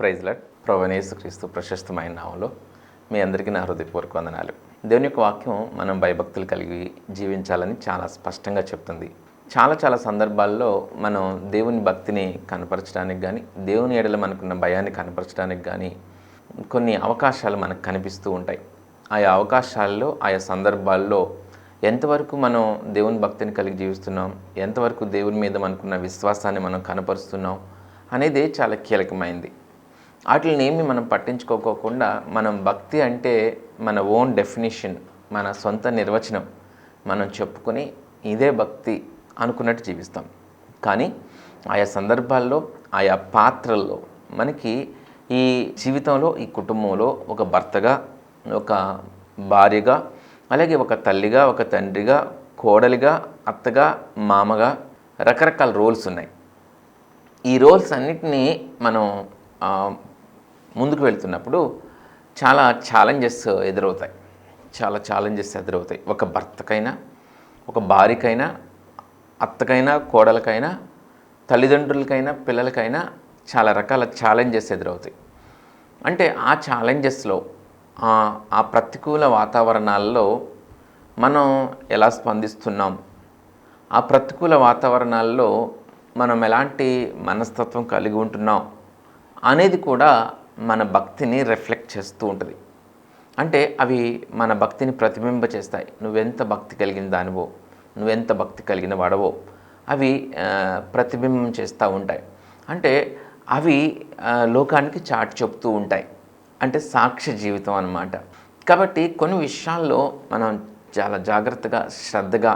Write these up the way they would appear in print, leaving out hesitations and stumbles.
Praise lord. ప్రభువైన యేసుక్రీస్తు ప్రశస్తమైన నామములో మీ అందరికీ నా హృదయపూర్వక వందనాలు. దేవుని యొక్క వాక్యం మనం భయభక్తులు కలిగి జీవించాలని చాలా స్పష్టంగా చెప్తుంది. చాలా సందర్భాల్లో మనం దేవుని భక్తిని కనపరచడానికి కానీ, దేవుని ఎడల మనకున్న భయాన్ని కనపరచడానికి కానీ కొన్ని అవకాశాలు మనకు కనిపిస్తూ ఉంటాయి. ఆయా అవకాశాల్లో, ఆయా సందర్భాల్లో ఎంతవరకు మనం దేవుని భక్తిని కలిగి జీవిస్తున్నాం, ఎంతవరకు దేవుని మీద మనకున్న విశ్వాసాన్ని మనం కనపరుస్తున్నాం అనేది చాలా కీలకమైంది. వాటిని ఏమి మనం పట్టించుకోకుండా మనం భక్తి అంటే మన ఓన్ డెఫినేషన్, మన సొంత నిర్వచనం మనం చెప్పుకొని ఇదే భక్తి అనుకున్నట్టు జీవిస్తాం. కానీ ఆయా సందర్భాల్లో, ఆయా పాత్రల్లో మనకి ఈ జీవితంలో, ఈ కుటుంబంలో ఒక భర్తగా, ఒక భార్యగా, అలాగే ఒక తల్లిగా, ఒక తండ్రిగా, కోడలిగా, అత్తగా, మామగా రకరకాల రోల్స్ ఉన్నాయి. ఈ రోల్స్ అన్నిటినీ మనం ముందుకు వెళ్తున్నప్పుడు చాలా ఛాలెంజెస్ ఎదురవుతాయి. ఒక భర్తకైనా, ఒక భార్యకైనా, అత్తకైనా, కోడలకైనా, తల్లిదండ్రులకైనా, పిల్లలకైనా చాలా రకాల ఛాలెంజెస్ ఎదురవుతాయి. అంటే ఆ ఛాలెంజెస్లో, ఆ ప్రతికూల వాతావరణాల్లో మనం ఎలా స్పందిస్తున్నాం, ఆ ప్రతికూల వాతావరణాల్లో మనం ఎలాంటి మనస్తత్వం కలిగి ఉంటున్నాం అనేది కూడా మన భక్తిని రిఫ్లెక్ట్ చేస్తూ ఉంటుంది. అంటే అవి మన భక్తిని ప్రతిబింబ చేస్తాయి. నువ్వెంత భక్తి కలిగిన దానివో, నువ్వెంత భక్తి కలిగిన వాడవో అవి ప్రతిబింబం చేస్తూ ఉంటాయి. అంటే అవి లోకానికి చాటి చెప్తూ ఉంటాయి. అంటే సాక్ష్య జీవితం అన్నమాట. కాబట్టి కొన్ని విషయాల్లో మనం చాలా జాగ్రత్తగా, శ్రద్ధగా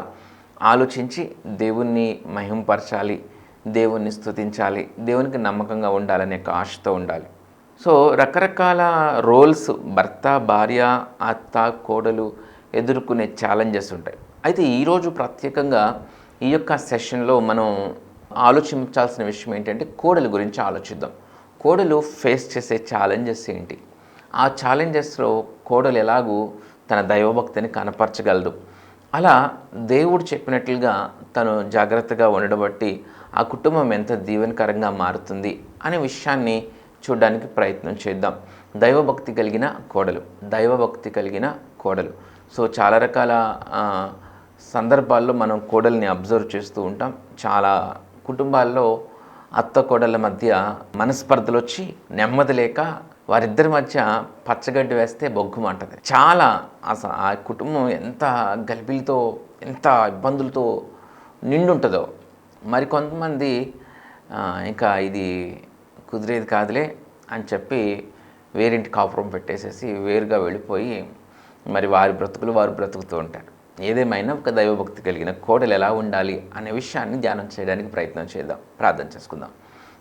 ఆలోచించి దేవుణ్ణి మహింపరచాలి, దేవుణ్ణి స్తుతించాలి, దేవునికి నమ్మకంగా ఉండాలనే ఆశతో ఉండాలి. సో రకరకాల రోల్స్ భర్త, భార్య, అత్త, కోడలు ఎదుర్కొనే ఛాలెంజెస్ ఉంటాయి. అయితే ఈరోజు ప్రత్యేకంగా ఈ యొక్క సెషన్లో మనం ఆలోచించాల్సిన విషయం ఏంటంటే కోడలు గురించి ఆలోచిద్దాం. కోడలు ఫేస్ చేసే ఛాలెంజెస్ ఏంటి, ఆ ఛాలెంజెస్లో కోడలు ఎలాగూ తన దైవభక్తిని కనపరచగలదు, అలా దేవుడు చెప్పినట్లుగా తను జాగ్రత్తగా ఉండడం బట్టి ఆ కుటుంబం ఎంత దీవెనకరంగా మారుతుంది అనే విషయాన్ని చూడడానికి ప్రయత్నం చేద్దాం. దైవభక్తి కలిగిన కోడలు. సో చాలా రకాల సందర్భాల్లో మనం కోడల్ని అబ్జర్వ్ చేస్తూ ఉంటాం. చాలా కుటుంబాల్లో అత్త కోడళ్ళ మధ్య మనస్పర్ధలు వచ్చి నెమ్మది లేక వారిద్దరి మధ్య పచ్చగడ్డి వేస్తే బొగ్గుమంటది. చాలా ఆ కుటుంబం ఎంత గలిబిలితో, ఎంత ఇబ్బందులతో నిండుంటుందో. మరికొంతమంది ఇంకా ఇది కుదిరేది కాదులే అని చెప్పి వేరింటి కాపురం పెట్టేసేసి వేరుగా వెళ్ళిపోయి మరి వారి బ్రతుకులు వారు బ్రతుకుతూ ఉంటారు. ఏదేమైనా ఒక దైవభక్తి కలిగిన కోడలు ఎలా ఉండాలి అనే విషయాన్ని ధ్యానం చేయడానికి ప్రయత్నం చేద్దాం. ప్రార్థన చేసుకుందాం.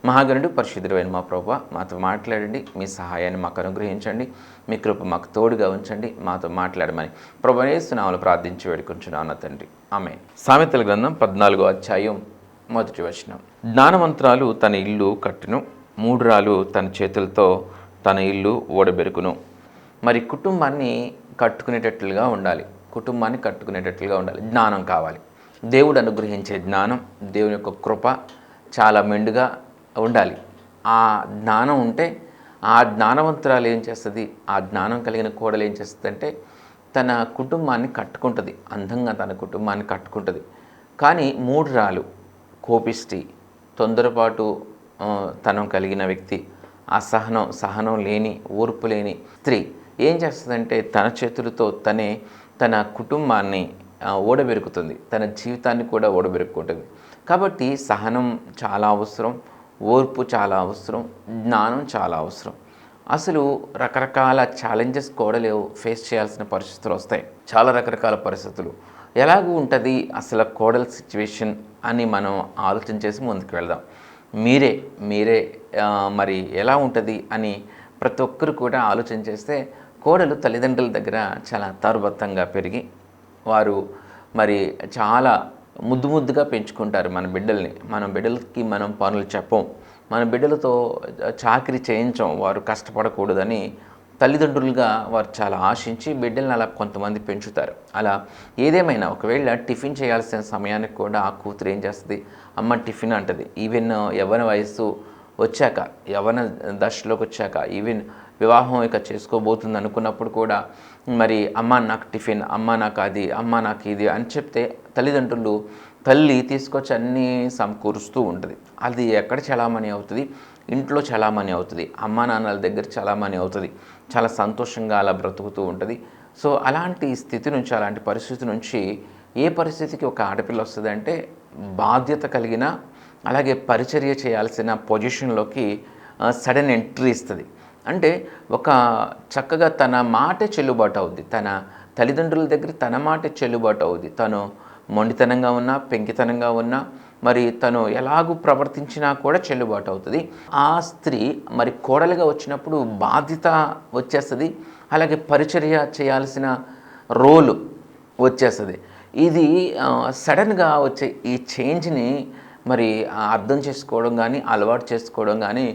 మహాగణుడు, పరిశుద్ధుడైన మా ప్రభువా, మాతో మాట్లాడండి. మీ సహాయాన్ని మాకు అనుగ్రహించండి. మీ కృప మాకు తోడుగా ఉంచండి. మాతో మాట్లాడమని ప్రభువైన యేసు నామములో ప్రార్థించి వేడుకొంచున్నాను నా తండ్రి, ఆమేన్. సామెతల గ్రంథం 14వ అధ్యాయం 1వ వచనం. జ్ఞానవంతురాలు తన ఇల్లు కట్టును, మూఢురాలు తన చేతులతో తన ఇల్లు ఓడబెరుకును. మరి కుటుంబాన్ని కట్టుకునేటట్లుగా ఉండాలి. జ్ఞానం కావాలి. దేవుడు అనుగ్రహించే జ్ఞానం, దేవుని యొక్క కృప చాలా మెండుగా ఉండాలి. ఆ జ్ఞానం ఉంటే ఆ జ్ఞానవంతురాలు ఏం చేస్తుంది, ఆ జ్ఞానం కలిగిన కోడలు ఏం చేస్తుంది అంటే తన కుటుంబాన్ని కట్టుకుంటుంది, అందంగా తన కుటుంబాన్ని కట్టుకుంటుంది. కానీ మూఢురాలు, కోపిష్టి, తొందరపాటు తనం కలిగిన వ్యక్తి, సహనం లేని, ఓర్పు లేని స్త్రీ ఏం చేస్తుందంటే తన చేతులతో తన కుటుంబాన్ని ఓడబెరుకుతుంది, తన జీవితాన్ని కూడా ఓడబెరుక్కుంటుంది. కాబట్టి సహనం చాలా అవసరం, ఓర్పు చాలా అవసరం, జ్ఞానం చాలా అవసరం. అసలు రకరకాల ఛాలెంజెస్ కోడలు ఫేస్ చేయాల్సిన పరిస్థితులు వస్తాయి. చాలా రకరకాల పరిస్థితులు ఎలాగూ ఉంటుంది అసలు కోడల సిచ్యువేషన్ అని మనం ఆలోచన చేసి ముందుకు వెళ్దాం. మీరే మరి ఎలా ఉంటుంది అని ప్రతి ఒక్కరు కూడా ఆలోచన చేస్తే కోడలు తల్లిదండ్రుల దగ్గర చాలా తారుబత్తంగా పెరిగి వారు మరి చాలా ముద్దుగా పెంచుకుంటారు మన బిడ్డల్ని. మన బిడ్డలకి మనం పనులు చెప్పం, మన బిడ్డలతో చాకరీ చేయించం, వారు కష్టపడకూడదని తల్లిదండ్రులుగా వారు చాలా ఆశించి బిడ్డలను అలా కొంతమంది పెంచుతారు. అలా ఏదేమైనా ఒకవేళ టిఫిన్ చేయాల్సిన సమయానికి కూడా ఆ కూతురు ఏం చేస్తుంది, అమ్మ టిఫిన్ అంటది. ఈవెన్ యవ్వన వయస్సు వచ్చాక, యవ్వన దశలోకి వచ్చాక, ఈవెన్ వివాహం ఇక చేసుకోబోతుంది అనుకున్నప్పుడు కూడా మరి అమ్మ నాకు టిఫిన్, అమ్మ నాకు అది, అమ్మ నాకు ఇది అని చెప్తే తల్లిదండ్రులు తల్లి తీసుకొచ్చి అన్నీ సమకూరుస్తూ ఉంటుంది. అది ఎక్కడ చలామణి అవుతుంది? ఇంట్లో చలామణి అవుతుంది, అమ్మా నాన్నల దగ్గర చలామణి అవుతుంది. చాలా సంతోషంగా అలా బ్రతుకుతూ ఉంటుంది. సో అలాంటి స్థితి నుంచి, అలాంటి పరిస్థితి నుంచి ఏ పరిస్థితికి ఒక ఆడపిల్ల వస్తుంది అంటే బాధ్యత కలిగిన, అలాగే పరిచర్య చేయాల్సిన పొజిషన్లోకి సడన్ ఎంట్రీ ఇస్తుంది. అంటే ఒక చక్కగా తన మాటే చెల్లుబాటు అవుద్ది, తన తల్లిదండ్రుల దగ్గర తన మాటే చెల్లుబాటు అవుద్ది. తను మొండితనంగా ఉన్నా, పెంకితనంగా ఉన్నా, మరి తను ఎలాగూ ప్రవర్తించినా కూడా చెల్లుబాటు అవుతుంది. ఆ స్త్రీ మరి కోడలుగా వచ్చినప్పుడు బాధ్యత వచ్చేస్తుంది, అలాగే పరిచర్య చేయాల్సిన రోలు వచ్చేస్తుంది. ఇది సడన్గా వచ్చే ఈ చేంజ్ని మరి అర్థం చేసుకోవడం కానీ, అలవాటు చేసుకోవడం కానీ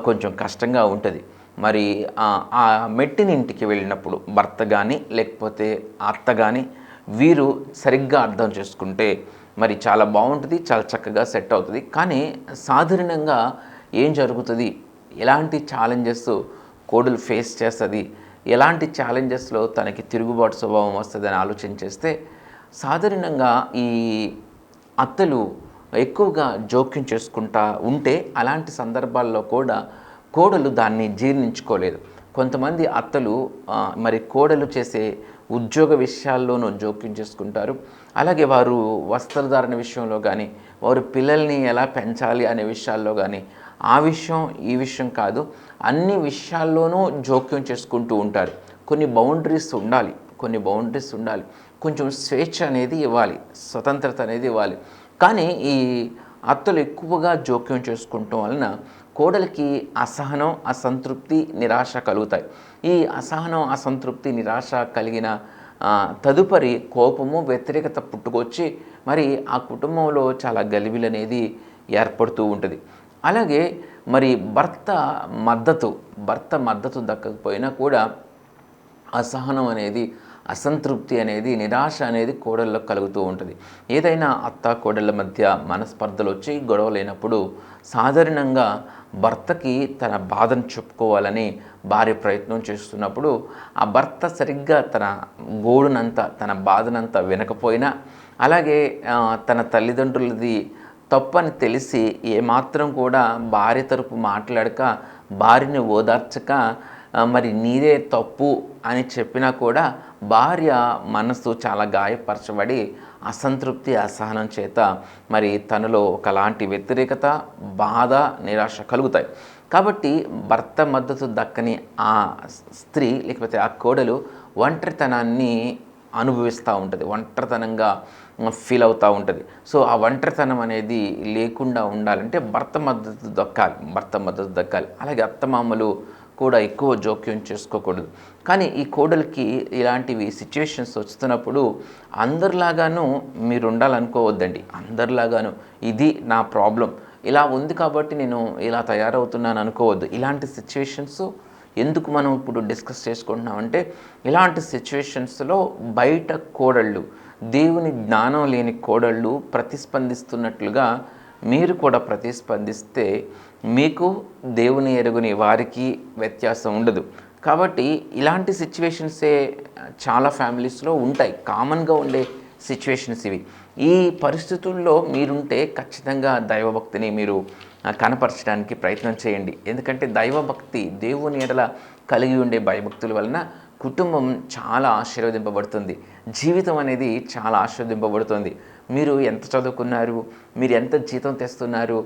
కొంచెం కష్టంగా ఉంటుంది. మరి ఆ మెట్టిని ఇంటికి వెళ్ళినప్పుడు భర్త కానీ లేకపోతే అత్త కానీ వీరు సరిగ్గా అర్థం చేసుకుంటే మరి చాలా బాగుంటుంది, చాలా చక్కగా సెట్ అవుతుంది. కానీ సాధారణంగా ఏం జరుగుతుంది, ఎలాంటి ఛాలెంజెస్ కోడలు ఫేస్ చేస్తుంది, ఎలాంటి ఛాలెంజెస్లో తనకి తిరుగుబాటు స్వభావం వస్తుంది అని ఆలోచన చేస్తే సాధారణంగా ఈ అత్తలు ఎక్కువగా జోక్యం చేసుకుంటా ఉంటే అలాంటి సందర్భాల్లో కూడా కోడలు దాన్ని జీర్ణించుకోలేదు. కొంతమంది అత్తలు మరి కోడలు చేసే ఉద్యోగ విషయాల్లోనూ జోక్యం చేసుకుంటారు. అలాగే వారు వస్త్రధారణ విషయంలో కానీ, వారు పిల్లల్ని ఎలా పెంచాలి అనే విషయాల్లో కానీ, ఆ విషయం ఈ విషయం కాదు, అన్ని విషయాల్లోనూ జోక్యం చేసుకుంటూ ఉంటారు. కొన్ని బౌండరీస్ ఉండాలి, కొంచెం స్వేచ్ఛ అనేది ఇవ్వాలి, స్వతంత్రత అనేది ఇవ్వాలి. కానీ ఈ అత్తలు ఎక్కువగా జోక్యం చేసుకోవటం వలన కోడలికి అసహనం, అసంతృప్తి, నిరాశ కలుగుతాయి. ఈ అసహనం, అసంతృప్తి, నిరాశ కలిగిన తదుపరి కోపము, వ్యతిరేకత పుట్టుకొచ్చి మరి ఆ కుటుంబంలో చాలా గలిబిలి అనేది ఏర్పడుతూ ఉంటుంది. అలాగే మరి భర్త మద్దతు దక్కకపోయినా కూడా అసహనం అనేది, అసంతృప్తి అనేది, నిరాశ అనేది కోడళ్ళకు కలుగుతూ ఉంటుంది. ఏదైనా అత్త కోడళ్ళ మధ్య మనస్పర్ధలు వచ్చి గొడవలైనప్పుడు సాధారణంగా భర్తకి తన బాధను చెప్పుకోవాలని భార్య ప్రయత్నం చేస్తున్నప్పుడు ఆ భర్త సరిగ్గా తన గోడునంతా, తన బాధనంతా వినకపోయినా, అలాగే తన తల్లిదండ్రులది తప్పని తెలిసి ఏమాత్రం కూడా భార్య తరపు మాట్లాడక, భార్యని ఓదార్చక, మరి నీదే తప్పు అని చెప్పినా కూడా భార్య మనసు చాలా గాయపరచబడి అసంతృప్తి, అసహనం చేత మరి తనలో ఒకలాంటి వ్యతిరేకత, బాధ, నిరాశ కలుగుతాయి. కాబట్టి భర్త మద్దతు దక్కని ఆ స్త్రీ లేకపోతే ఆ కోడలు ఒంటరితనాన్ని అనుభవిస్తూ ఉంటుంది, ఒంటరితనంగా ఫీల్ అవుతూ ఉంటుంది. సో ఆ ఒంటరితనం అనేది లేకుండా ఉండాలంటే భర్త మద్దతు దక్కాలి. అలాగే అత్తమామలు కూడా ఎక్కువ జోక్యం చేసుకోకూడదు. కానీ ఈ కోడలికి ఇలాంటివి సిచ్యువేషన్స్ వస్తున్నప్పుడు అందరిలాగాను మీరు ఉండాలనుకోవద్దండి. అందరిలాగాను ఇది నా ప్రాబ్లం, ఇలా ఉంది కాబట్టి నేను ఇలా తయారవుతున్నాను అనుకోవద్దు. ఇలాంటి సిచ్యువేషన్స్ ఎందుకు మనం ఇప్పుడు డిస్కస్ చేసుకుంటున్నామంటే, ఇలాంటి సిచ్యువేషన్స్లో బయట కోడళ్ళు, దేవుని జ్ఞానం లేని కోడళ్ళు ప్రతిస్పందిస్తున్నట్లుగా మీరు కూడా ప్రతిస్పందిస్తే మీకు దేవుని ఎరుగుని వారికి వ్యత్యాసం ఉండదు. కాబట్టి ఇలాంటి సిచ్యువేషన్సే చాలా ఫ్యామిలీస్లో ఉంటాయి, కామన్గా ఉండే సిచ్యువేషన్స్ ఇవి. ఈ పరిస్థితుల్లో మీరుంటే ఖచ్చితంగా దైవభక్తిని మీరు కనపరచడానికి ప్రయత్నం చేయండి. ఎందుకంటే దైవభక్తి, దేవుని ఎడల కలిగి ఉండే భయభక్తుల వలన కుటుంబం చాలా ఆశీర్వదింపబడుతుంది, జీవితం అనేది చాలా ఆశీర్వదింపబడుతుంది. మీరు ఎంత చదువుకున్నారు, మీరు ఎంత జీతం తెస్తున్నారు,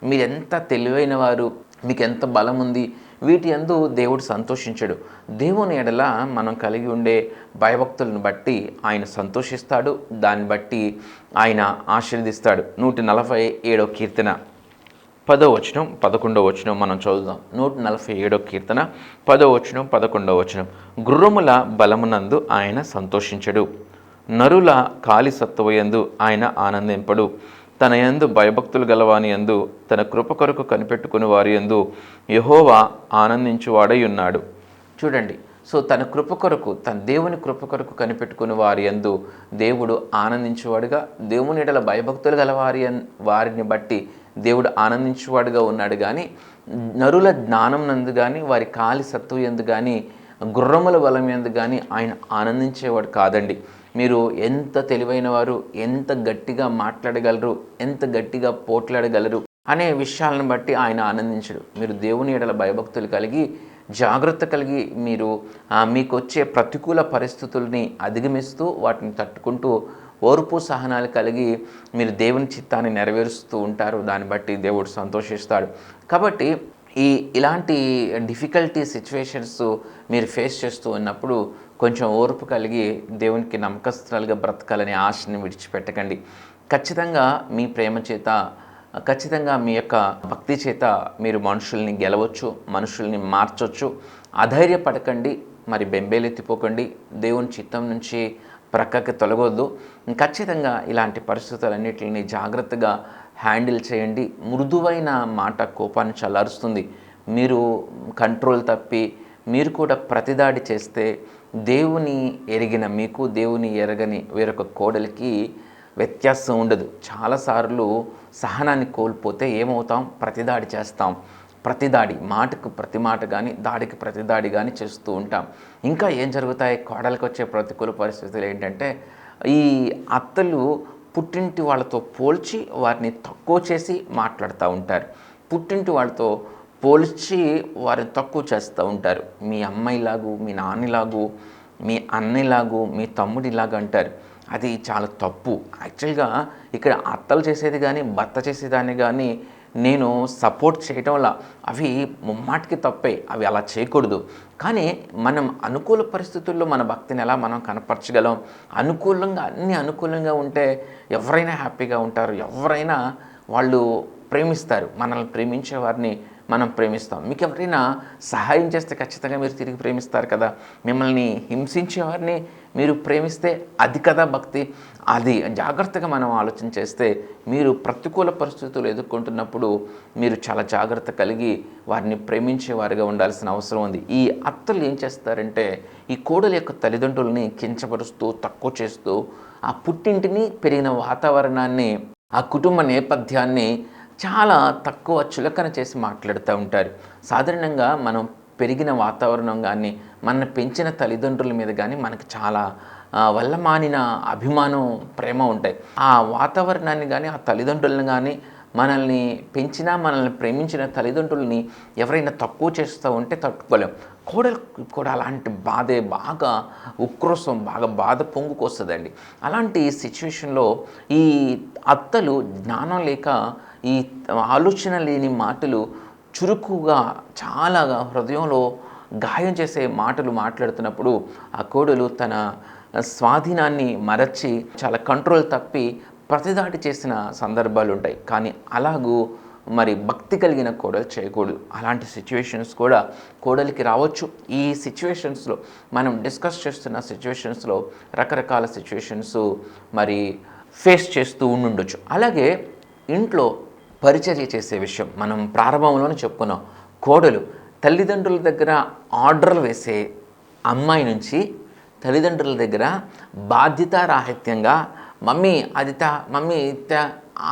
మీరు ఎంత తెలివైన వారు, మీకు ఎంత బలం ఉంది, వీటి యందు దేవుడు సంతోషించడు. దేవుని ఎడల మనం కలిగి ఉండే భయభక్తులను బట్టి ఆయన సంతోషిస్తాడు, దాన్ని బట్టి ఆయన ఆశీర్వదిస్తాడు. 147వ కీర్తన 10వ వచనం 11వ వచనం మనం చదువుదాం. 147వ కీర్తన 10వ వచనం 11వ వచనం. గుర్రముల బలమునందు ఆయన సంతోషించడు, నరుల కాలి సత్తువయందు ఆయన ఆనందింపడు. తన యందు భయభక్తులు గలవాని యందు, తన కృప కొరకు కనిపెట్టుకుని వారి యందు యెహోవా ఆనందించువాడై ఉన్నాడు. చూడండి, సో తన కృప కొరకు, తన దేవుని కృప కొరకు కనిపెట్టుకుని వారి యందు దేవుడు ఆనందించేవాడుగా, దేవుని ఎడల భయభక్తులు గల వారిని బట్టి దేవుడు ఆనందించేవాడుగా ఉన్నాడు. కానీ నరుల జ్ఞానం నందు కానీ, వారి కాలి సత్తువ యందు కానీ, గుర్రముల బలం యందు కానీ ఆయన ఆనందించేవాడు కాదండి. మీరు ఎంత తెలివైన వారు, ఎంత గట్టిగా మాట్లాడగలరు, ఎంత గట్టిగా పోట్లాడగలరు అనే విషయాలను బట్టి ఆయన ఆనందించడు. మీరు దేవుని ఎడల భయభక్తులు కలిగి, జాగ్రత్త కలిగి, మీరు మీకు వచ్చే ప్రతికూల పరిస్థితుల్ని అధిగమిస్తూ, వాటిని తట్టుకుంటూ, ఓర్పు సహనాలు కలిగి మీరు దేవుని చిత్తాన్ని నెరవేరుస్తూ ఉంటారు. దాన్ని బట్టి దేవుడు సంతోషిస్తాడు. కాబట్టి ఇలాంటి డిఫికల్టీ సిచ్యువేషన్స్ మీరు ఫేస్ చేస్తూ ఉన్నప్పుడు కొంచెం ఓర్పు కలిగి దేవునికి నమ్మకస్తులుగా బ్రతకాలనే ఆశని విడిచిపెట్టకండి. ఖచ్చితంగా మీ ప్రేమ చేత, ఖచ్చితంగా మీ యొక్క భక్తి చేత మీరు మనుషుల్ని గెలవచ్చు, మనుషుల్ని మార్చవచ్చు. అధైర్యపడకండి, మరి బెంబేలెత్తిపోకండి, దేవుని చిత్తం నుంచి ప్రక్కకి తొలగొద్దు. ఖచ్చితంగా ఇలాంటి పరిస్థితులన్నిటిని జాగ్రత్తగా హ్యాండిల్ చేయండి. మృదువైన మాట కోపాన్ని చల్లారుస్తుంది. మీరు కంట్రోల్ తప్పి మీరు కూడా ప్రతిదాడి చేస్తే దేవుని ఎరిగిన మీకు, దేవుని ఎరగని వేరొక కోడలికి వ్యత్యాసం ఉండదు. చాలాసార్లు సహనాన్ని కోల్పోతే ఏమవుతాం? ప్రతిదాడి చేస్తాం. ప్రతిదాడి, మాటకు ప్రతి మాట కానీ, దాడికి ప్రతి దాడి కానీ చేస్తూ ఉంటాం. ఇంకా ఏం జరుగుతాయి? కోడలికి వచ్చే ప్రతికూల పరిస్థితులు ఏంటంటే, ఈ అత్తలు పుట్టింటి వాళ్ళతో పోల్చి వారిని తక్కువ చేసి మాట్లాడుతూ ఉంటారు. పుట్టింటి వాళ్ళతో పోల్చి వారిని తక్కువ చేస్తూ ఉంటారు. మీ అమ్మాయిలాగు, మీ నాన్నలాగు, మీ అన్నలాగు, మీ తమ్ముడిలాగా అంటారు. అది చాలా తప్పు. యాక్చువల్గా ఇక్కడ అత్తలు చేసేది కానీ, భర్త చేసేదాన్ని కానీ నేను సపోర్ట్ చేయటం వల్ల అవి ముమ్మాటికి తప్పే. అవి అలా చేయకూడదు. కానీ మనం అనుకూల పరిస్థితుల్లో మన భక్తిని ఎలా మనం కనపరచగలం? అన్ని అనుకూలంగా ఉంటే ఎవరైనా హ్యాపీగా ఉంటారు. ఎవరైనా వాళ్ళు ప్రేమిస్తారు. మనల్ని ప్రేమించే వారిని మనం ప్రేమిస్తాం. మీకు ఎవరైనా సహాయం చేస్తే ఖచ్చితంగా మీరు తిరిగి ప్రేమిస్తారు కదా. మిమ్మల్ని హింసించే వారిని మీరు ప్రేమిస్తే అది కదా భక్తి. అది జాగ్రత్తగా మనం ఆలోచన చేస్తే మీరు ప్రతికూల పరిస్థితులు ఎదుర్కొంటున్నప్పుడు మీరు చాలా జాగ్రత్త కలిగి వారిని ప్రేమించేవారుగా ఉండాల్సిన అవసరం ఉంది. ఈ అత్తలు ఏం చేస్తారంటే, ఈ కోడల యొక్క తల్లిదండ్రులని కించపరుస్తూ, తక్కువ చేస్తూ, ఆ పుట్టింటిని, పెరిగిన వాతావరణాన్ని, ఆ కుటుంబ నేపథ్యాన్ని చాలా తక్కువ చులకన చేసి మాట్లాడుతూ ఉంటారు. సాధారణంగా మనం పెరిగిన వాతావరణం కానీ, మన పెంచిన తల్లిదండ్రుల మీద కానీ మనకు చాలా వల్లమానిన అభిమానం, ప్రేమ ఉంటాయి. ఆ వాతావరణాన్ని కానీ, ఆ తల్లిదండ్రులను కానీ, మనల్ని పెంచిన, మనల్ని ప్రేమించిన తల్లిదండ్రులని ఎవరైనా తక్కువ చేస్తూ ఉంటే తట్టుకోలేం. కోడలు కూడా అలాంటి బాధే, బాగా ఉక్రోషం, బాగా బాధ పొంగుకొస్తుందండి. అలాంటి సిచ్యువేషన్లో ఈ అత్తలు జ్ఞానం లేక, ఈ ఆలోచన లేని మాటలు చురుకుగా, చాలా హృదయంలో గాయం చేసే మాటలు మాట్లాడుతున్నప్పుడు ఆ కోడలు తన స్వాధీనాన్ని మరచి చాలా కంట్రోల్ తప్పి ప్రతిదాడి చేసిన సందర్భాలు ఉంటాయి. కానీ అలాగూ మరి భక్తి కలిగిన కోడలు చేయకూడదు. అలాంటి సిచ్యువేషన్స్ కూడా కోడలికి రావచ్చు. ఈ సిచ్యువేషన్స్లో మనం డిస్కస్ చేస్తున్న సిచ్యువేషన్స్లో రకరకాల సిచ్యువేషన్స్ మరి ఫేస్ చేస్తూ ఉండుండొచ్చు. అలాగే ఇంట్లో పరిచర్య చేసే విషయం మనం ప్రారంభంలోనే చెప్పుకున్నాం. కోడలు తల్లిదండ్రుల దగ్గర ఆర్డర్లు వేసే అమ్మాయి నుంచి తల్లిదండ్రుల దగ్గర బాధ్యతారాహిత్యంగా మమ్మీ అది మమ్మీ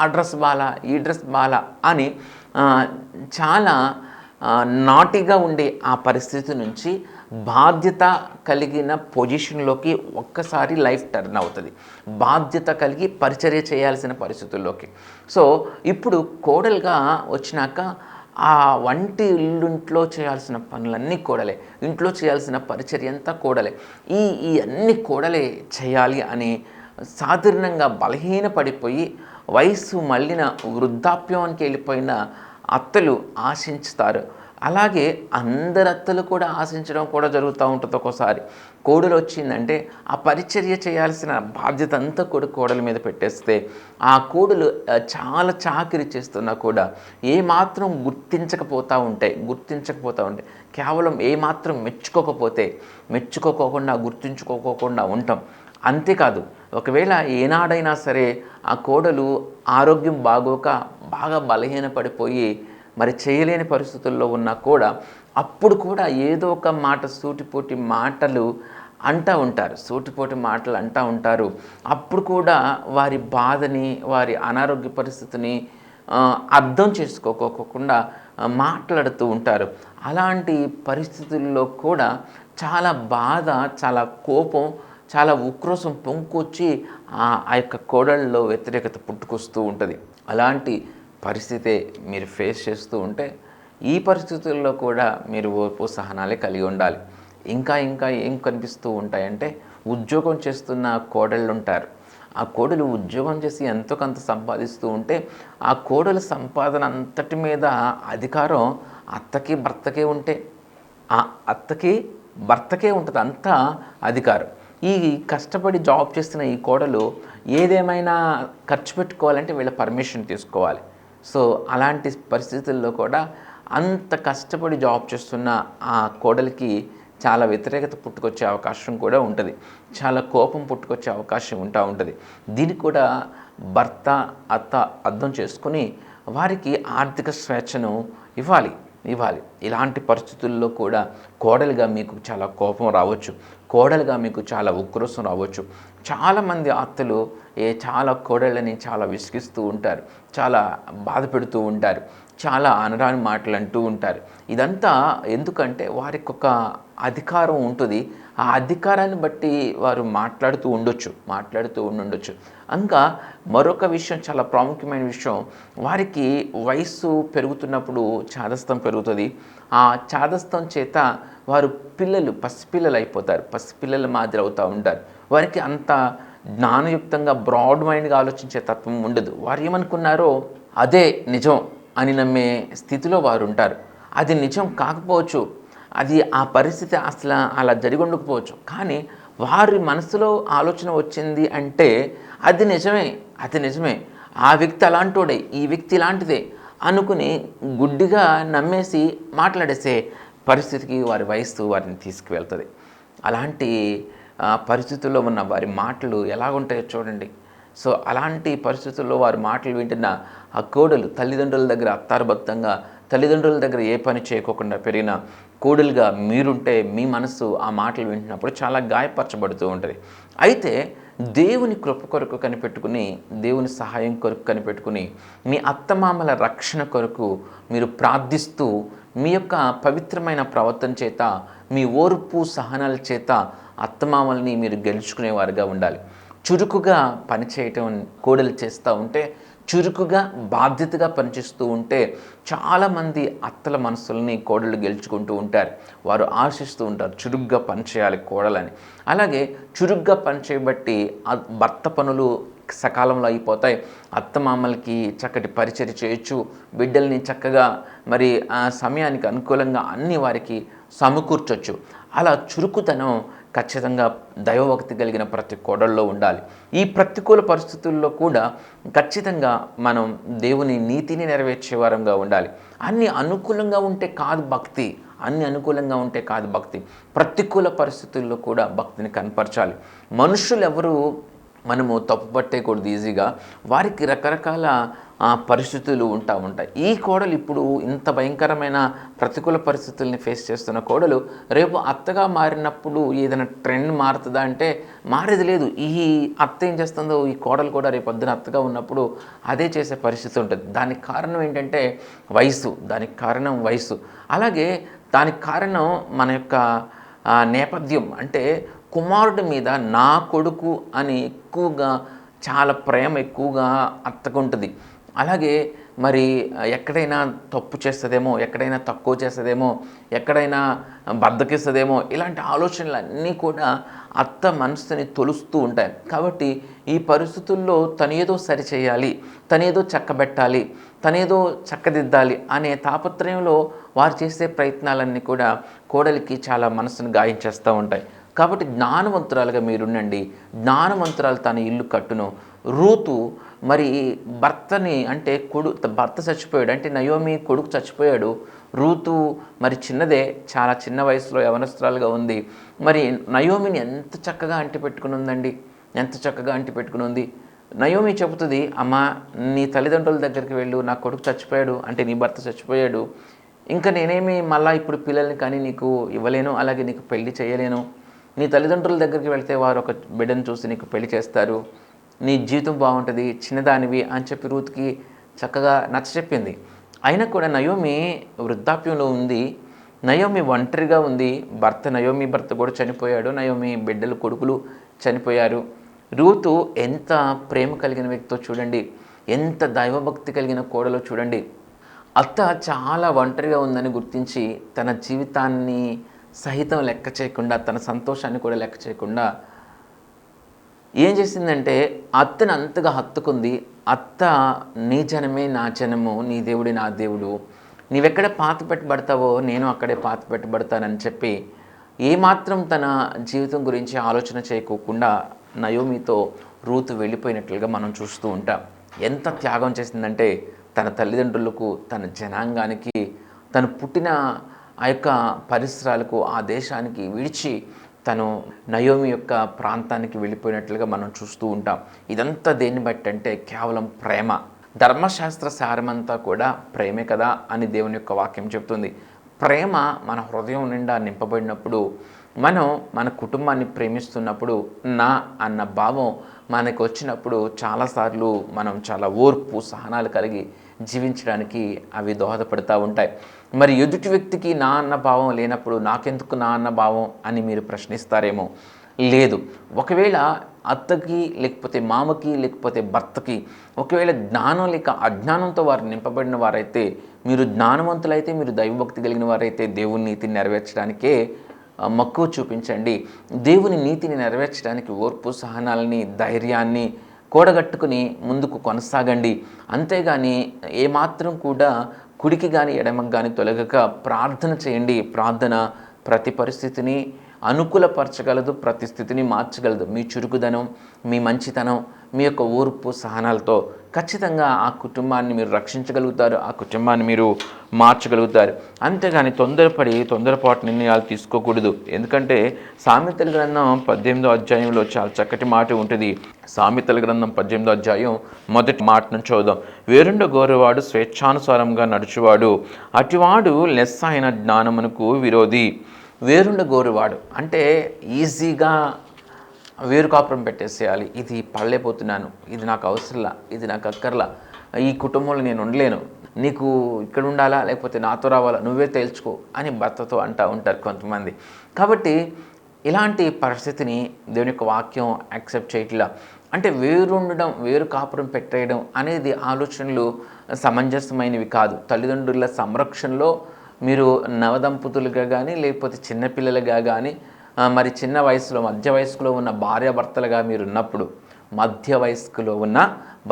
ఆ డ్రెస్ బాలా, ఈ డ్రెస్ బాలా అని చాలా నాటిగా ఉండే ఆ పరిస్థితి నుంచి బాధ్యత కలిగిన పొజిషన్లోకి ఒక్కసారి లైఫ్ టర్న్ అవుతుంది. బాధ్యత కలిగి పరిచర్య చేయాల్సిన పరిస్థితుల్లోకి. సో ఇప్పుడు కోడలుగా వచ్చినాక ఆ ఇంట్లో చేయాల్సిన పనులన్నీ కోడలే, ఇంట్లో చేయాల్సిన పరిచర్య అంతా కోడలే, ఈ అన్ని కోడలే చేయాలి అని సాధారణంగా బలహీనపడిపోయి వయస్సు మళ్ళిన వృద్ధాప్యానికి వెళ్ళిపోయిన అత్తలు ఆశించుతారు. అలాగే అందరు అత్తలు కూడా ఆశించడం కూడా జరుగుతూ ఉంటుంది. ఒక్కోసారి కోడలు వచ్చిందంటే ఆ పరిచర్య చేయాల్సిన బాధ్యత అంతా కూడా కోడల మీద పెట్టేస్తే ఆ కోడలు చాలా చాకిరి చేస్తున్నా కూడా ఏమాత్రం గుర్తించకపోతూ ఉంటాయి. కేవలం ఏమాత్రం మెచ్చుకోకుండా గుర్తించుకోకుండా ఉంటాం. అంతేకాదు, ఒకవేళ ఏనాడైనా సరే ఆ కోడలు ఆరోగ్యం బాగోక బాగా బలహీనపడిపోయి మరి చేయలేని పరిస్థితుల్లో ఉన్నా కూడా అప్పుడు కూడా ఏదో ఒక మాట సూటిపోటి మాటలు సూటిపోటి మాటలు అంటూ ఉంటారు. అప్పుడు కూడా వారి బాధని, వారి అనారోగ్య పరిస్థితిని అర్థం చేసుకోకోకుండా మాట్లాడుతూ ఉంటారు. అలాంటి పరిస్థితుల్లో కూడా చాలా బాధ, చాలా కోపం, చాలా ఉక్రోషం పొంగుకొచ్చి ఆ యొక్క కోడళ్ళలో వ్యతిరేకత పుట్టుకొస్తూ ఉంటుంది. అలాంటి పరిస్థితే మీరు ఫేస్ చేస్తూ ఉంటే ఈ పరిస్థితుల్లో కూడా మీరు ఓర్పు సహనాలే కలిగి ఉండాలి. ఇంకా ఏం కనిపిస్తూ ఉంటాయంటే, ఉద్యోగం చేస్తున్న కోడళ్ళు ఉంటారు. ఆ కోడలు ఉద్యోగం చేసి ఎంతో కొంత సంపాదిస్తూ ఉంటే ఆ కోడల సంపాదన అంతటి మీద అధికారం అత్తకి భర్తకే ఉంటుంది అంతా అధికారం. ఈ కష్టపడి జాబ్ చేస్తున్న ఈ కోడలు ఏదేమైనా ఖర్చు పెట్టుకోవాలంటే వీళ్ళ పర్మిషన్ తీసుకోవాలి. సో అలాంటి పరిస్థితుల్లో కూడా అంత కష్టపడి జాబ్ చేస్తున్న ఆ కోడలికి చాలా వ్యతిరేకత పుట్టుకొచ్చే అవకాశం కూడా ఉంటుంది. చాలా కోపం పుట్టుకొచ్చే అవకాశం ఉంటుంది. దీనికి కూడా భర్త, అత్త అర్థం చేసుకుని వారికి ఆర్థిక స్వేచ్ఛను ఇవ్వాలి. ఇలాంటి పరిస్థితుల్లో కూడా కోడలుగా మీకు చాలా కోపం రావచ్చు, కోడలుగా మీకు చాలా ఉక్రోషం రావచ్చు. చాలామంది అత్తలు చాలా కోడళ్ళని చాలా విసిగిస్తూ ఉంటారు, చాలా బాధ పెడుతూ ఉంటారు, చాలా అనరాని మాటలు అంటూ ఉంటారు. ఇదంతా ఎందుకంటే వారికి ఒక అధికారం ఉంటుంది. ఆ అధికారాన్ని బట్టి వారు మాట్లాడుతూ ఉండొచ్చు. ఇంకా మరొక విషయం, చాలా ప్రాముఖ్యమైన విషయం, వారికి వయస్సు పెరుగుతున్నప్పుడు చాదస్తం పెరుగుతుంది. ఆ చాదస్తం చేత వారు పసిపిల్లలు అయిపోతారు, పసిపిల్లల మాదిరి అవుతూ ఉంటారు. వారికి అంత జ్ఞానయుక్తంగా బ్రాడ్ మైండ్గా ఆలోచించే తత్వం ఉండదు. వారు ఏమనుకున్నారో అదే నిజం అని నమ్మే స్థితిలో వారు ఉంటారు. అది నిజం కాకపోవచ్చు, అది ఆ పరిస్థితి అసలు అలా జరిగి ఉండకపోవచ్చు, కానీ వారి మనసులో ఆలోచన వచ్చింది అంటే అది నిజమే, ఆ వ్యక్తి అలాంటోడే, ఈ వ్యక్తి ఇలాంటిదే అనుకుని గుడ్డిగా నమ్మేసి మాట్లాడేసే పరిస్థితికి వారి వయస్సు వారిని తీసుకువెళ్తుంది. అలాంటి పరిస్థితుల్లో ఉన్న వారి మాటలు ఎలా ఉంటాయో చూడండి. సో అలాంటి పరిస్థితుల్లో వారి మాటలు వింటున్న ఆ కోడలు తల్లిదండ్రుల దగ్గర అత్తారబద్ధంగా, తల్లిదండ్రుల దగ్గర ఏ పని చేయకోకుండా పెరిగిన కోడలుగా మీరుంటే మీ మనసు ఆ మాటలు వింటున్నప్పుడు చాలా గాయపరచబడుతూ ఉంటుంది. అయితే దేవుని కృప కొరకు కనిపెట్టుకుని, దేవుని సహాయం కొరకు కనిపెట్టుకుని, మీ అత్తమామల రక్షణ కొరకు మీరు ప్రార్థిస్తూ, మీ యొక్క పవిత్రమైన ప్రవర్తన చేత, మీ ఓర్పు సహనాల చేత అత్తమామల్ని మీరు గెలుచుకునేవారుగా ఉండాలి. చురుకుగా పనిచేయటం కోడలు చేస్తూ ఉంటే, చురుకుగా బాధ్యతగా పనిచేస్తూ ఉంటే చాలామంది అత్తల మనసుల్ని కోడళ్ళు గెలుచుకుంటూ ఉంటారు. వారు ఆశిస్తూ ఉంటారు చురుగ్గా పనిచేయాలి కోడలని. అలాగే చురుగ్గా పనిచేయబట్టి భర్త పనులు సకాలంలో అయిపోతాయి. అత్తమామలకి చక్కటి పరిచర్య చేయొచ్చు, బిడ్డల్ని చక్కగా మరి ఆ సమయానికి అనుకూలంగా అన్ని వారికి సమకూర్చొచ్చు. అలా చురుకుతనం ఖచ్చితంగా దైవభక్తి కలిగిన ప్రతి కోడల్లో ఉండాలి. ఈ ప్రతికూల పరిస్థితుల్లో కూడా ఖచ్చితంగా మనం దేవుని నీతిని నెరవేర్చే వారంగా ఉండాలి. అన్ని అనుకూలంగా ఉంటే కాదు భక్తి, ప్రతికూల పరిస్థితుల్లో కూడా భక్తిని కనపరచాలి. మనుషులు ఎవరు మనము తప్పు పట్టేయకూడదు ఈజీగా. వారికి రకరకాల పరిస్థితులు ఉంటాయి. ఈ కోడలు ఇప్పుడు ఇంత భయంకరమైన ప్రతికూల పరిస్థితుల్ని ఫేస్ చేస్తున్న కోడలు రేపు అత్తగా మారినప్పుడు ఏదైనా ట్రెండ్ మారుతుందా అంటే మారేది లేదు. ఈ అత్త ఏం చేస్తుందో ఈ కోడలు కూడా రేపు పొద్దున అత్తగా ఉన్నప్పుడు అదే చేసే పరిస్థితి ఉంటుంది. దానికి కారణం ఏంటంటే వయసు. అలాగే దానికి కారణం మన యొక్క నేపథ్యం. అంటే కుమారుడి మీద నా కొడుకు అని ఎక్కువగా, చాలా ప్రేమ ఎక్కువగా అత్తకుంటుంది. అలాగే మరి ఎక్కడైనా తప్పు చేస్తుందేమో, ఎక్కడైనా తక్కువ చేస్తుందేమో, ఎక్కడైనా బద్దకిస్తుందేమో, ఇలాంటి ఆలోచనలన్నీ కూడా అత్త మనసుని తొలుస్తూ ఉంటాయి. కాబట్టి ఈ పరిస్థితుల్లో తనేదో సరిచేయాలి, తనేదో చక్కబెట్టాలి, తనేదో చక్కదిద్దాలి అనే తాపత్రయంలో వారు చేసే ప్రయత్నాలన్నీ కూడా కోడలికి చాలా మనసును గాయించేస్తూ ఉంటాయి. కాబట్టి జ్ఞానవంతురాలుగా మీరుండండి. జ్ఞానవంతురాలు తన ఇల్లు కట్టును. రూతు మరి భర్తని, అంటే భర్త చచ్చిపోయాడు, అంటే నయోమి కొడుకు చచ్చిపోయాడు. రూతు మరి చిన్నదే, చాలా చిన్న వయసులో యవనస్తురాలుగా ఉంది. మరి నయోమిని ఎంత చక్కగా అంటిపెట్టుకుని ఉందండి. నయోమి చెబుతుంది, అమ్మ నీ తల్లిదండ్రుల దగ్గరికి వెళ్ళు, నా కొడుకు చచ్చిపోయాడు, అంటే నీ భర్త చచ్చిపోయాడు, ఇంకా నేనేమి మళ్ళీ ఇప్పుడు పిల్లల్ని కానీ నీకు ఇవ్వలేను, అలాగే నీకు పెళ్లి చేయలేను. నీ తల్లిదండ్రుల దగ్గరికి వెళ్తే వారు ఒక బిడ్డను చూసి నీకు పెళ్లి చేస్తారు, నీ జీవితం బాగుంటుంది, చిన్నదానివి అని చెప్పి రూత్కి చక్కగా నచ్చచెప్పింది. అయినా కూడా నయోమి వృద్ధాప్యంలో ఉంది, నయోమి ఒంటరిగా ఉంది. నయోమి భర్త కూడా చనిపోయాడు, నయోమి బిడ్డలు కొడుకులు చనిపోయారు. రూతు ఎంత ప్రేమ కలిగిన వ్యక్తితో చూడండి, ఎంత దైవభక్తి కలిగిన కోడలో చూడండి. అత్త చాలా ఒంటరిగా ఉందని గుర్తించి తన జీవితాన్ని సహితం లెక్క చేయకుండా, తన సంతోషాన్ని కూడా లెక్క చేయకుండా ఏం చేసిందంటే అత్తను అంతగా హత్తుకుంది. అత్త నీ జనమే నా జనము, నీ దేవుడి నా దేవుడు, నీవెక్కడ పాత పెట్టబడతావో నేను అక్కడే పాత పెట్టబడతానని చెప్పి ఏమాత్రం తన జీవితం గురించి ఆలోచన చేయకోకుండా నయోమితో రూతు వెళ్ళిపోయినట్లుగా మనం చూస్తూ ఉంటాం. ఎంత త్యాగం చేసిందంటే తన తల్లిదండ్రులకు, తన జనాంగానికి, తను పుట్టిన ఆ యొక్క పరిసరాలకు, ఆ దేశానికి విడిచి తను నయోమి యొక్క ప్రాంతానికి వెళ్ళిపోయినట్లుగా మనం చూస్తూ ఉంటాం. ఇదంతా దేన్ని బట్టి అంటే కేవలం ప్రేమ. ధర్మశాస్త్ర సారమంతా కూడా ప్రేమే కదా అని దేవుని యొక్క వాక్యం చెప్తుంది. ప్రేమ మన హృదయం నిండా నింపబడినప్పుడు, మనం మన కుటుంబాన్ని ప్రేమిస్తున్నప్పుడు, నా అన్న భావం మనకు వచ్చినప్పుడు చాలాసార్లు మనం చాలా ఓర్పు సహనాలు కలిగి జీవించడానికి అవి దోహదపడుతూ ఉంటాయి. మరి ఎదుటి వ్యక్తికి నా అన్న భావం లేనప్పుడు నాకెందుకు నా అన్న భావం అని మీరు ప్రశ్నిస్తారేమో. లేదు, ఒకవేళ అత్తకి లేకపోతే మామకి లేకపోతే భర్తకి ఒకవేళ జ్ఞానం లేక అజ్ఞానంతో వారు నింపబడిన వారైతే, మీరు జ్ఞానవంతులైతే, మీరు దైవభక్తి కలిగిన వారైతే దేవుని నీతిని నెరవేర్చడానికే మక్కువ చూపించండి. దేవుని నీతిని నెరవేర్చడానికి ఓర్పు సహనాలని, ధైర్యాన్ని కూడగట్టుకుని ముందుకు కొనసాగండి. అంతేగాని ఏమాత్రం కూడా కుడికి కానీ ఎడమకు కానీ తొలగక ప్రార్థన చేయండి. ప్రార్థన ప్రతి పరిస్థితిని అనుకూలపరచగలదు, ప్రతి స్థితిని మార్చగలదు. మీ చురుకుదనం, మీ మంచితనం, మీ యొక్క ఓర్పు సహనాలతో ఖచ్చితంగా ఆ కుటుంబాన్ని మీరు రక్షించగలుగుతారు, ఆ కుటుంబాన్ని మీరు మార్చగలుగుతారు. అంతేగాని తొందరపాటు నిర్ణయాలు తీసుకోకూడదు. ఎందుకంటే సామెతల గ్రంథం 18వ అధ్యాయంలో చాలా చక్కటి మాట ఉంటుంది. సామెతల గ్రంథం 18వ అధ్యాయం మొదటి మాటను చూద్దాం. వేరుండ గోరువాడు స్వేచ్ఛానుసారంగా నడుచువాడు, అటివాడు లెస్స అయిన జ్ఞానమునకు విరోధి. వేరుండ గోరువాడు అంటే ఈజీగా వేరు కాపురం పెట్టేసేయాలి. ఇది పడలేకపోతున్నాను, ఇది నాకు అవసరంలా, ఇది నాకు అక్కర్లా, ఈ కుటుంబంలో నేను ఉండలేను, నీకు ఇక్కడ ఉండాలా లేకపోతే నాతో రావాలా, నువ్వే తేల్చుకో అని భర్తతో అంటూ ఉంటారు కొంతమంది. కాబట్టి ఇలాంటి పరిస్థితిని దేవుని యొక్క వాక్యం యాక్సెప్ట్ చేయట్లా. అంటే వేరుండడం, వేరు కాపురం పెట్టేయడం అనేది ఆలోచనలు సమంజసమైనవి కాదు. తల్లిదండ్రుల సంరక్షణలో మీరు నవదంపతులుగా కానీ లేకపోతే చిన్నపిల్లలుగా కానీ, మరి చిన్న వయసులో మధ్య వయస్కులో ఉన్న భార్యాభర్తలుగా మీరు ఉన్నప్పుడు, మధ్య వయస్కులో ఉన్న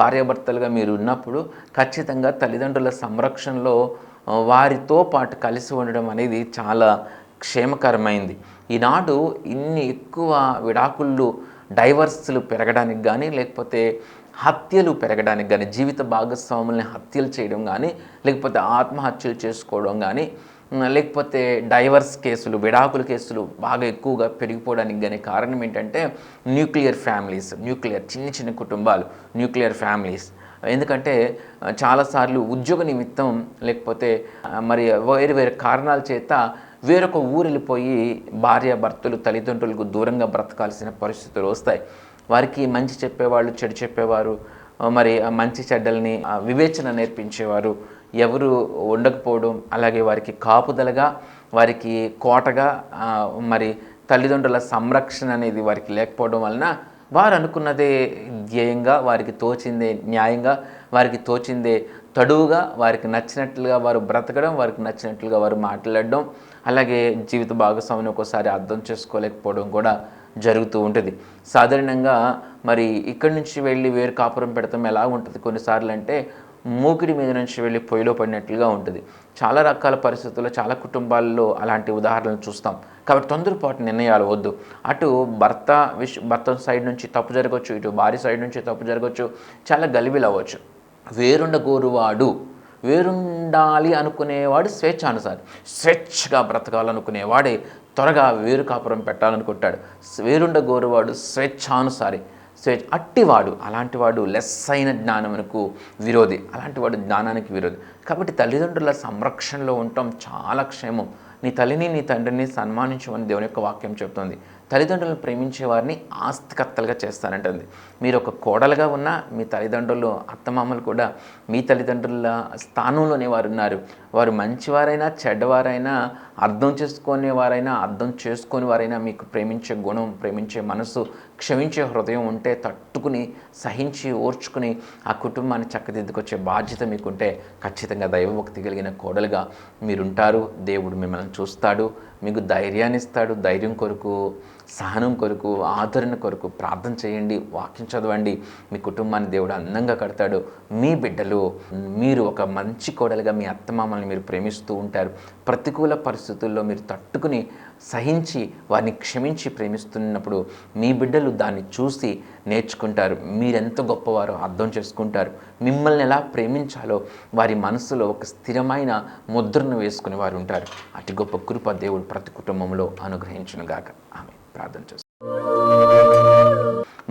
భార్యాభర్తలుగా మీరు ఉన్నప్పుడు ఖచ్చితంగా తల్లిదండ్రుల సంరక్షణలో వారితో పాటు కలిసి ఉండడం అనేది చాలా క్షేమకరమైంది. ఈనాడు ఇన్ని ఎక్కువ విడాకుళ్ళు, డైవర్స్లు పెరగడానికి కానీ లేకపోతే హత్యలు పెరగడానికి కానీ, జీవిత భాగస్వాముల్ని హత్యలు చేయడం కానీ లేకపోతే ఆత్మహత్యలు చేసుకోవడం కానీ లేకపోతే డైవర్స్ కేసులు, విడాకుల కేసులు బాగా ఎక్కువగా పెరిగిపోవడానికి కానీ కారణం ఏంటంటే న్యూక్లియర్ ఫ్యామిలీస్, చిన్న చిన్న కుటుంబాలు, న్యూక్లియర్ ఫ్యామిలీస్. ఎందుకంటే చాలాసార్లు ఉద్యోగ నిమిత్తం లేకపోతే మరి వేరు కారణాల చేత వేరొక ఊరు వెళ్ళిపోయి భార్యాభర్తలు తల్లిదండ్రులకు దూరంగా బ్రతకాల్సిన పరిస్థితులు వస్తాయి. వారికి మంచి చెప్పేవాళ్ళు, చెడు చెప్పేవారు, మరి మంచి చెడ్డల్ని వివేచన నేర్పించేవారు ఎవరు ఉండకపోవడం, అలాగే వారికి కాపుదలగా, వారికి కోటగా, మరి తల్లిదండ్రుల సంరక్షణ అనేది వారికి లేకపోవడం వలన వారు అనుకున్నదే ధ్యేయంగా, వారికి తోచిందే న్యాయంగా, వారికి తోచిందే తడువుగా, వారికి నచ్చినట్లుగా వారు బ్రతకడం, వారికి నచ్చినట్లుగా వారు మాట్లాడడం, అలాగే జీవిత భాగస్వామిని ఒక్కోసారి అర్థం చేసుకోలేకపోవడం కూడా జరుగుతూ ఉంటుంది. సాధారణంగా మరి ఇక్కడి నుంచి వెళ్ళి వేరు కాపురం పెడతాం ఎలా ఉంటుంది కొన్నిసార్లు అంటే మూకిడి మీద నుంచి వెళ్ళి పొయ్యిలో పడినట్లుగా ఉంటుంది. చాలా రకాల పరిస్థితుల్లో చాలా అలాంటి ఉదాహరణలు చూస్తాం. కాబట్టి తొందరపాటు నిర్ణయాలు వద్దు. అటు భర్త సైడ్ నుంచి తప్పు జరగవచ్చు, ఇటు భార్య సైడ్ నుంచి తప్పు జరగవచ్చు, చాలా గలిబిలు అవ్వచ్చు. వేరుండ గోరువాడు, వేరుండాలి అనుకునేవాడు స్వేచ్ఛగా బ్రతకాలనుకునేవాడే త్వరగా వేరు కాపురం పెట్టాలనుకుంటాడు. వేరుండ గోరువాడు స్వేచ్ఛానుసారి, అట్టివాడు, అలాంటివాడు లెస్ అయిన జ్ఞానమునకు విరోధి, అలాంటివాడు జ్ఞానానికి విరోధి. కాబట్టి తల్లిదండ్రుల సంరక్షణలో ఉండటం చాలా క్షేమం. నీ తల్లిని నీ తండ్రిని సన్మానించమని దేవుని యొక్క వాక్యం చెబుతుంది. తల్లిదండ్రులను ప్రేమించే వారిని ఆస్తికర్తలుగా చేస్తానంటుంది. మీరు ఒక కోడలుగా ఉన్న మీ తల్లిదండ్రులు, అత్తమామలు కూడా మీ తల్లిదండ్రుల స్థానంలోనే వారు ఉన్నారు. వారు మంచివారైనా చెడ్డవారైనా, అర్థం చేసుకునే వారైనా మీకు ప్రేమించే గుణం, ప్రేమించే మనసు, క్షమించే హృదయం ఉంటే తట్టుకుని సహించి ఓర్చుకుని ఆ కుటుంబాన్ని చక్కదిద్దుకొచ్చే బాధ్యత మీకుంటే ఖచ్చితంగా దైవభక్తి కలిగిన కోడలుగా మీరుంటారు. దేవుడు మిమ్మల్ని చూస్తాడు, మీకు ధైర్యాన్ని ఇస్తాడు. ధైర్యం కొరకు, సహనం కొరకు, ఆదరణ కొరకు ప్రార్థన చేయండి, వాక్యం చదవండి. మీ కుటుంబాన్ని దేవుడు అందంగా కడతాడు. మీ బిడ్డలు, మీరు ఒక మంచి కోడలుగా మీ అత్తమామల్ని మీరు ప్రేమిస్తూ ఉంటారు. ప్రతికూల పరిస్థితుల్లో మీరు తట్టుకుని సహించి వారిని క్షమించి ప్రేమిస్తున్నప్పుడు మీ బిడ్డలు దాన్ని చూసి నేర్చుకుంటారు. మీరెంత గొప్పవారో అర్థం చేసుకుంటారు. మిమ్మల్ని ఎలా ప్రేమించాలో వారి మనసులో ఒక స్థిరమైన ముద్రను వేసుకుని వారు ఉంటారు. అతి గొప్ప కృప దేవుడు ప్రతి కుటుంబంలో అనుగ్రహించునుగాక. ఆమె ప్రార్థన చేస్తాం.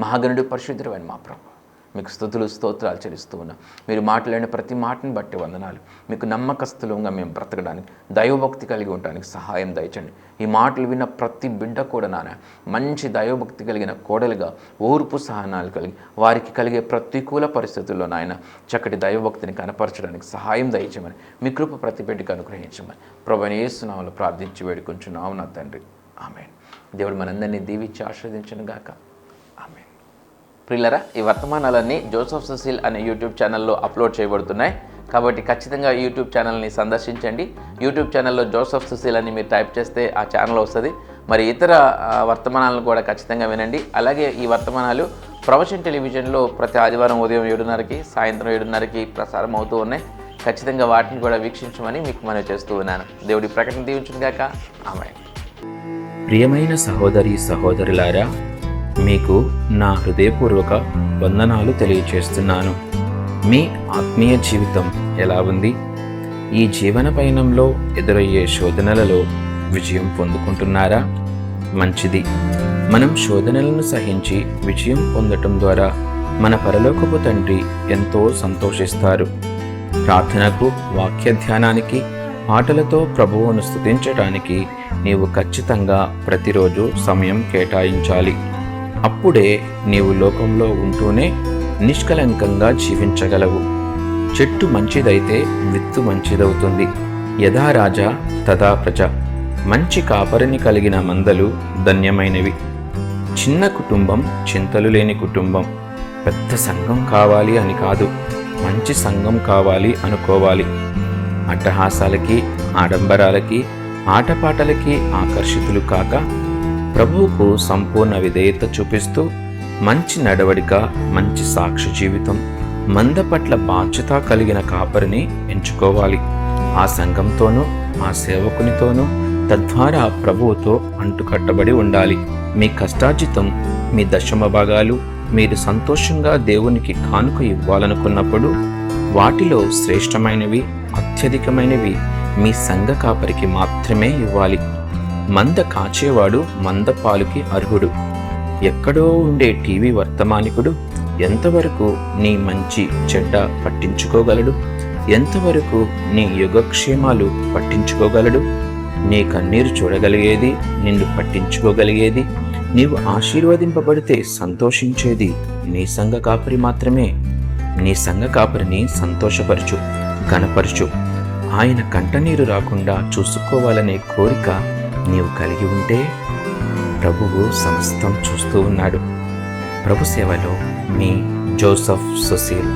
మహాగణుడు, పరిశుద్ధుడైన మా ప్రభు, మీకు స్తుతులు స్తోత్రాలు చెల్లిస్తూ ఉన్నాం. మీరు మాట్లాడిన ప్రతి మాటని బట్టి వందనాలు. మీకు నమ్మకస్తులంగా మేము బ్రతకడానికి, దైవభక్తి కలిగి ఉండడానికి సహాయం దయచండి. ఈ మాటలు విన్న ప్రతి బిడ్డ కూడా నాన్న మంచి దైవభక్తి కలిగిన కోడలుగా, ఓర్పు సహనాలు కలిగి, వారికి కలిగే ప్రతికూల పరిస్థితుల్లో నాయన చక్కటి దైవభక్తిని కనపరచడానికి సహాయం దయచేయమని, మీ కృప ప్రతి బిడ్డకు అనుగ్రహించమని ప్రభువైన యేసు నామములో ప్రార్థించి వేడుకొంచున్నాము నా తండ్రి. ఆమేన్. దేవుడు మనందరినీ దీవించి ఆశీర్వదించును గాక. ఆమేన్. ప్రియులరా, ఈ వర్తమానాలన్నీ జోసెఫ్ సుశీల్ అనే యూట్యూబ్ ఛానల్లో అప్లోడ్ చేయబడుతున్నాయి. కాబట్టి ఖచ్చితంగా యూట్యూబ్ ఛానల్ని సందర్శించండి. యూట్యూబ్ ఛానల్లో జోసెఫ్ సుశీల్ అని మీరు టైప్ చేస్తే ఆ ఛానల్ వస్తుంది. మరి ఇతర వర్తమానాలను కూడా ఖచ్చితంగా వినండి. అలాగే ఈ వర్తమానాలు ప్రవచన్ టెలివిజన్లో ప్రతి ఆదివారం ఉదయం 7:30కి, సాయంత్రం 7:30కి ప్రసారం అవుతూ ఉన్నాయి. ఖచ్చితంగా వాటిని కూడా వీక్షించమని మీకు మనవి చేస్తూ ఉన్నాను. దేవుడి ప్రకటన దీవించును గాక. ఆమేన్. ప్రియమైన సహోదరి సహోదరులారా, మీకు నా హృదయపూర్వక వందనాలు తెలియచేస్తున్నాను. మీ ఆత్మీయ జీవితం ఎలా ఉంది? ఈ జీవన పయనంలో ఎదురయ్యే శోధనలలో విజయం పొందుకుంటున్నారా? మంచిది. మనం శోధనలను సహించి విజయం పొందటం ద్వారా మన పరలోకపు తండ్రి ఎంతో సంతోషిస్తారు. ప్రార్థనకు, వాక్య ధ్యానానికి, పాటలతో ప్రభువును స్తుతించడానికి నీవు ఖచ్చితంగా ప్రతిరోజు సమయం కేటాయించాలి. అప్పుడే నీవు లోకంలో ఉంటూనే నిష్కలంకంగా జీవించగలవు. చెట్టు మంచిదైతే విత్తు మంచిదవుతుంది. యథా రాజా తథా ప్రజ. మంచి కాపరిని కలిగిన మందలు ధన్యమైనవి. చిన్న కుటుంబం చింతలు లేని కుటుంబం. పెద్ద సంఘం కావాలి అని కాదు, మంచి సంఘం కావాలి అనుకోవాలి. అట్టహాసాలకి, ఆడంబరాలకి, ఆటపాటలకి ఆకర్షితులు కాక ప్రభువుకు సంపూర్ణ విధేయత చూపిస్తూ మంచి నడవడిక, మంచి సాక్షి జీవితం, మంద పట్ల బాధ్యత కలిగిన కాపరిని ఎంచుకోవాలి. ఆ సంఘంతోనూ, ఆ సేవకునితోనూ, తద్వారా ప్రభువుతో అంటుకట్టబడి ఉండాలి. మీ కష్టార్జితం, మీ దశమ భాగాలు మీరు సంతోషంగా దేవునికి కానుక ఇవ్వాలనుకున్నప్పుడు వాటిలో శ్రేష్టమైనవి, అత్యధికమైనవి మీ సంఘ కాపరికి మాత్రమే ఇవ్వాలి. మంద కాచేవాడు మంద పాలుకి అర్హుడు. ఎక్కడో ఉండే టీవీ వర్తమానికుడు ఎంతవరకు నీ మంచి చెడ్డ పట్టించుకోగలడు? ఎంతవరకు నీ యోగక్షేమాలు పట్టించుకోగలడు? నీ కన్నీరు చూడగలిగేది, నిన్ను పట్టించుకోగలిగేది, నీవు ఆశీర్వదింపబడితే సంతోషించేది నీ సంఘ కాపరి మాత్రమే. నీ సంఘ కాపరిని సంతోషపరచు, ఘనపరచు. ఆయన కంటనీరు రాకుండా చూసుకోవాలనే కోరిక నీవు కలిగి ఉంటే ప్రభువు సమస్తం చూస్తూ ఉన్నాడు. ప్రభు సేవలో మీ జోసెఫ్ సుశీల్.